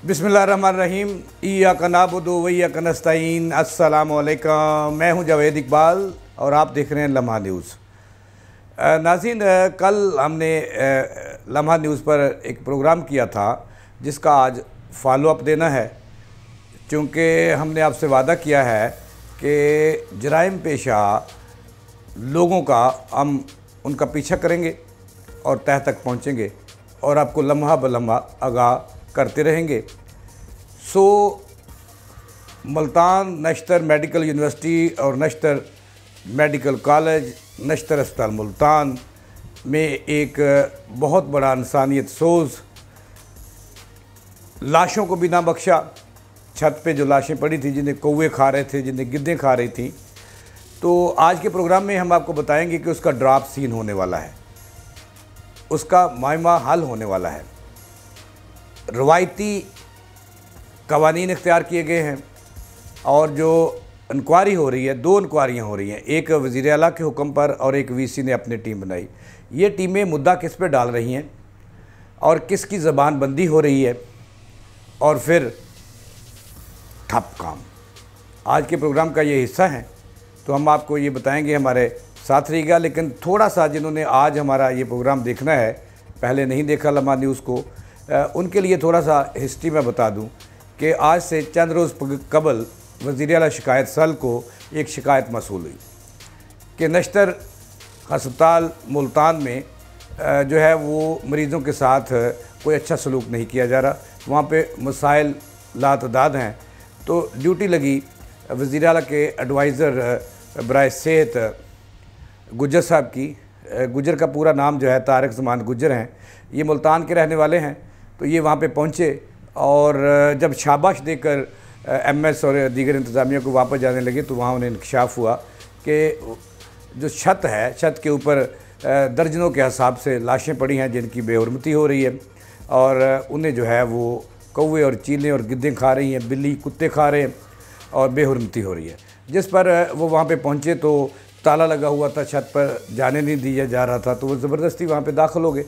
बिस्मिल्लाहिर्रहमानिर्रहीम। इय्याका नअबुदु व इय्याका नस्तईन। अस्सलामु अलैकुम। मैं हूं जावेद इकबाल और आप देख रहे हैं लम्हा न्यूज़। नाज़रीन, कल हमने लम्हा न्यूज़ पर एक प्रोग्राम किया था जिसका आज फॉलो अप देना है, क्योंकि हमने आपसे वादा किया है कि जराइम पेशा लोगों का हम उनका पीछा करेंगे और तह तक पहुंचेंगे और आपको लम्हा ब लम्हा आगाह करते रहेंगे। मुल्तान नश्तर मेडिकल यूनिवर्सिटी और नश्तर मेडिकल कॉलेज, नश्तर अस्पताल मुल्तान में एक बहुत बड़ा इंसानियत सोज लाशों को भी ना बख्शा। छत पे जो लाशें पड़ी थी, जिन्हें कौवे खा रहे थे, जिन्हें गिद्दें खा रही थी। तो आज के प्रोग्राम में हम आपको बताएंगे कि उसका ड्राप सीन होने वाला है, उसका मायमा हल होने वाला है। रवायती कवानीन इख्तियार किए गए हैं और जो इंक्वायरी हो रही है, दो इंक्वायरियाँ हो रही हैं, एक वज़ीर आला के हुक्म पर और एक वीसी ने अपनी टीम बनाई। ये टीमें मुद्दा किस पे डाल रही हैं और किसकी ज़बान बंदी हो रही है और फिर ठप काम। आज के प्रोग्राम का ये हिस्सा है, तो हम आपको ये बताएंगे, हमारे साथ रहिएगा। लेकिन थोड़ा सा जिन्होंने आज हमारा ये प्रोग्राम देखना है, पहले नहीं देखा लम्हा न्यूज़ को, उनके लिए थोड़ा सा हिस्ट्री में बता दूं कि आज से चंद रोज़ कबल वज़ीर आला शिकायत सेल को एक शिकायत मसूल हुई कि नश्तर अस्पताल मुल्तान में जो है वो मरीज़ों के साथ कोई अच्छा सलूक नहीं किया जा रहा, वहाँ पे मसाइल लातदाद हैं। तो ड्यूटी लगी वज़ीर आला के एडवाइज़र बराए सेहत गुज्जर साहब की। गुज्जर का पूरा नाम जो है तारिक ज़मान गुज्जर हैं। ये मुल्तान के रहने वाले हैं। तो ये वहाँ पे पहुँचे और जब शाबाश देकर एमएस और दीगर इंतज़ामिया को वापस जाने लगे तो वहाँ उन्हें इंकशाफ हुआ कि जो छत है, छत के ऊपर दर्जनों के हिसाब से लाशें पड़ी हैं जिनकी बेहुरमती हो रही है और उन्हें जो है वो कौवे और चीलें और गिद्दें खा रही हैं, बिल्ली कुत्ते खा रहे हैं और बेहुरमती हो रही है। जिस पर वो वहाँ पे पहुँचे तो ताला लगा हुआ था, छत पर जाने नहीं दिया जा रहा था। तो वो ज़बरदस्ती वहाँ पे दाखिल हो गए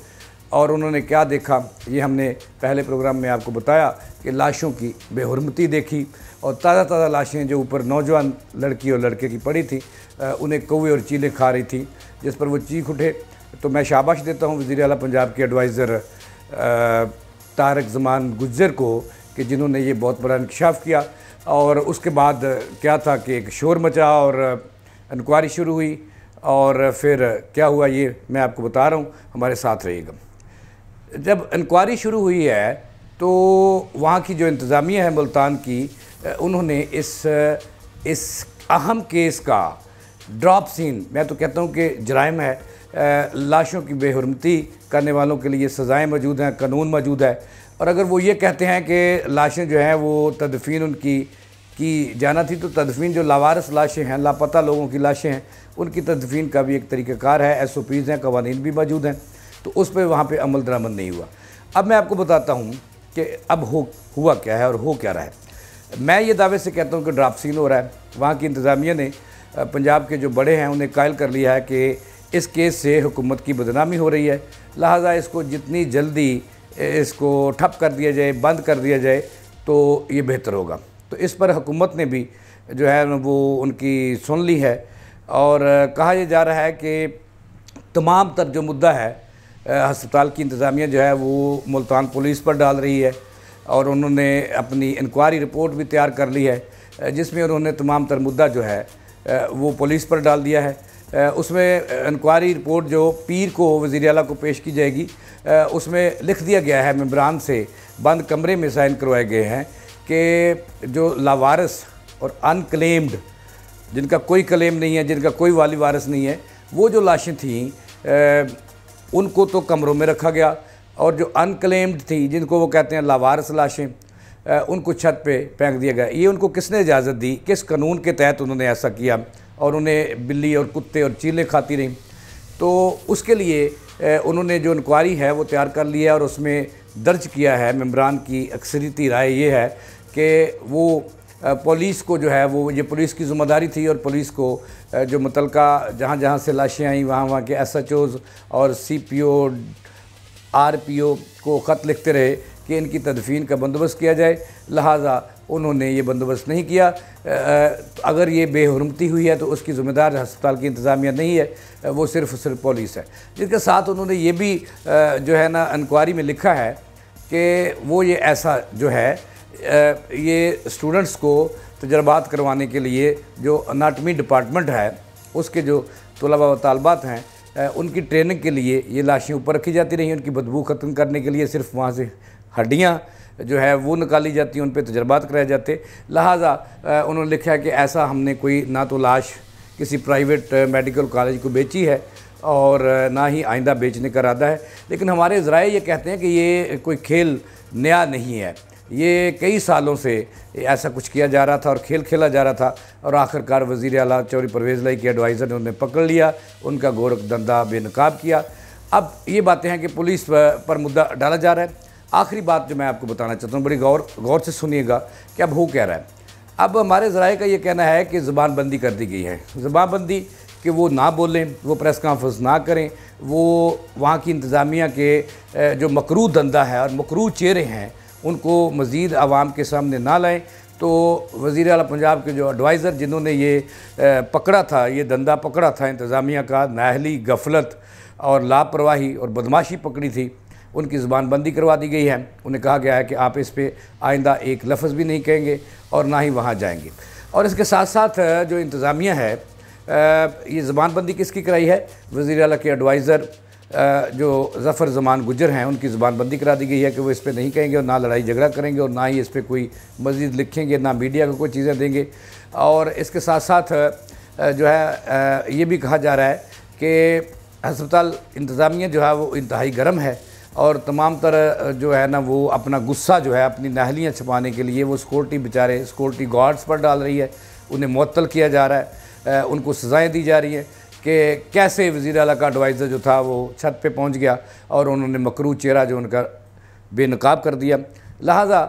और उन्होंने क्या देखा, ये हमने पहले प्रोग्राम में आपको बताया कि लाशों की बेहुरमती देखी और ताज़ा ताज़ा लाशें जो ऊपर नौजवान लड़की और लड़के की पड़ी थी, उन्हें कौवे और चीलें खा रही थी, जिस पर वो चीख उठे। तो मैं शाबाश देता हूँ वज़ीर आला पंजाब के एडवाइज़र तारिक ज़मान गुज्जर को कि जिन्होंने ये बहुत बड़ा इंकशाफ किया। और उसके बाद क्या था कि एक शोर मचा और इंक्वायरी शुरू हुई और फिर क्या हुआ ये मैं आपको बता रहा हूँ, हमारे साथ रहिएगा। जब इंक्वायरी शुरू हुई है तो वहाँ की जो इंतज़ामिया है मुल्तान की, उन्होंने इस अहम केस का ड्रॉप सीन, मैं तो कहता हूँ कि जराइम है, लाशों की बेहुरमती करने वालों के लिए सज़ाएँ मौजूद हैं, कानून मौजूद है। और अगर वो ये कहते हैं कि लाशें जो हैं वो तदफ़ीन उनकी की जाना थी, तो तदफ़ीन जो लावारिस लाशें हैं, लापता लोगों की लाशें हैं, उनकी तदफ़ीन का भी एक तरीक़ाकार है, SOPs हैं, कवानीन भी मौजूद हैं। तो उस पर वहाँ पे अमल दरामद नहीं हुआ। अब मैं आपको बताता हूँ कि अब हुआ क्या है और हो क्या रहा है। मैं ये दावे से कहता हूँ कि ड्राप सीन हो रहा है। वहाँ की इंतज़ामिया ने, पंजाब के जो बड़े हैं, उन्हें कायल कर लिया है कि इस केस से हुकूमत की बदनामी हो रही है, लिहाजा इसको जितनी जल्दी इसको ठप कर दिया जाए, बंद कर दिया जाए तो ये बेहतर होगा। तो इस पर हुकूमत ने भी जो है वो उनकी सुन ली है और कहा यह जा रहा है कि तमाम तर जो मुद्दा है अस्पताल की इंतज़ामिया जो है वो मुल्तान पुलिस पर डाल रही है और उन्होंने अपनी इंक्वायरी रिपोर्ट भी तैयार कर ली है, जिसमें उन्होंने तमाम तर मुद्दा जो है वो पुलिस पर डाल दिया है। उसमें इंक्वायरी रिपोर्ट जो पीर को वज़ीर आला को पेश की जाएगी, उसमें लिख दिया गया है, मेंबरान से बंद कमरे में साइन करवाए गए हैं कि जो लावारिस और अनक्लेम्ड, जिनका कोई क्लेम नहीं है, जिनका कोई वाली वारिस नहीं है, वो जो लाशें थीं उनको तो कमरों में रखा गया और जो अनक्लेम्ड थी, जिनको वो कहते हैं लावारिस लाशें, उनको छत पे फेंक दिया गया। ये उनको किसने इजाज़त दी, किस कानून के तहत उन्होंने ऐसा किया और उन्हें बिल्ली और कुत्ते और चीलें खाती रहीं। तो उसके लिए उन्होंने जो इंक्वायरी है वो तैयार कर लिया और उसमें दर्ज किया है, मेंबरान की अक्सरियती राय ये है कि वो पुलिस को जो है वो ये पुलिस की ज़िम्मेदारी थी और पुलिस को जो मुतलका जहाँ जहाँ से लाशें आई वहाँ के SHOs और CPO RPO को ख़त लिखते रहे कि इनकी तदफीन का बंदोबस्त किया जाए, लिहाजा उन्होंने ये बंदोबस्त नहीं किया। अगर ये बेहुरमती हुई है तो उसकी ज़िम्मेदार अस्पताल की इंतज़ामिया नहीं है, वो सिर्फ पुलिस है। जिसके साथ उन्होंने ये भी जो है ना इंक्वायरी में लिखा है कि वो ये ऐसा जो है ये स्टूडेंट्स को तजर्बात करवाने के लिए जो अनाटमी डिपार्टमेंट है उसके जो तलबा व तालबात हैं उनकी ट्रेनिंग के लिए ये लाशें ऊपर रखी जाती रही। उनकी बदबू ख़त्म करने के लिए सिर्फ वहाँ से हड्डियाँ जो है वो निकाली जाती हैं, उन पर तजर्बात कराए जाते। लिहाजा उन्होंने लिखा है कि ऐसा हमने कोई ना तो लाश किसी प्राइवेट मेडिकल कॉलेज को बेची है और ना ही आइंदा बेचने का इरादा है। लेकिन हमारे ज़राए ये कहते हैं कि ये कोई खेल नया नहीं है, ये कई सालों से ऐसा कुछ किया जा रहा था और खेल खेला जा रहा था और आखिरकार वज़ीर आला चौधरी परवेज़ लाई के एडवाइज़र ने उन्हें पकड़ लिया, उनका गोरख धंधा बेनकाब किया। अब ये बातें हैं कि पुलिस पर मुद्दा डाला जा रहा है। आखिरी बात जो मैं आपको बताना चाहता हूँ, बड़ी गौर से सुनिएगा कि अब हो क्या रहा है। अब हमारे ज़राए का ये कहना है कि ज़बानबंदी कर दी गई है। ज़बानबंदी कि वो ना बोलें, वो प्रेस कॉन्फ्रेंस ना करें, वो वहाँ की इंतज़ामिया के जो मकरूह धंधा है और मकरूह चेहरे हैं उनको मज़ीद आवाम के सामने ना लाएं। तो वज़ीर आला पंजाब के जो एडवाइज़र जिन्होंने ये पकड़ा था, ये धंधा पकड़ा था इंतज़ामिया का, नाअहली, गफलत और लापरवाही और बदमाशी पकड़ी थी, उनकी ज़बानबंदी करवा दी गई है। उन्हें कहा गया है कि आप इस पे आइंदा एक लफ्ज़ भी नहीं कहेंगे और ना ही वहाँ जाएंगे। और इसके साथ साथ जो इंतज़ामिया है ये ज़बानबंदी किसकी कराई है? वज़ीर आला के एडवाइज़र जो ज़फ़र ज़मान गुजर हैं उनकी ज़बानबंदी करा दी गई है कि वो इस पर नहीं कहेंगे और ना लड़ाई झगड़ा करेंगे और ना ही इस पर कोई मज़ीद लिखेंगे, ना मीडिया को कोई चीज़ें देंगे। और इसके साथ साथ जो है ये भी कहा जा रहा है कि अस्पताल इंतज़ामिया जो है वो इंतहाई गर्म है और तमाम तरह जो है ना वो अपना गुस्सा जो है अपनी नाहलियाँ छुपाने के लिए वो सिक्योरिटी गार्ड्स पर डाल रही है, उन्हें मुअत्तल किया जा रहा है, उनको सज़ाएँ दी जा रही हैं कि कैसे वज़ीर आला का एडवाइज़र जो था वो छत पे पहुंच गया और उन्होंने मकरूह चेहरा जो उनका बेनकाब कर दिया। लिहाजा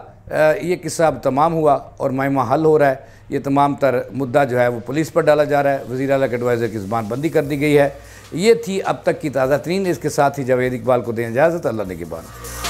ये किस्सा अब तमाम हुआ और मायमा हल हो रहा है। ये तमाम तर मुद्दा जो है वो पुलिस पर डाला जा रहा है। वज़ीर आला के एडवाइज़र की ज़बानबंदी कर दी गई है। ये थी अब तक की ताज़ा तरीन। इसके साथ ही जावेद इकबाल को दें इजाज़त। अल्लाह ने के बाद।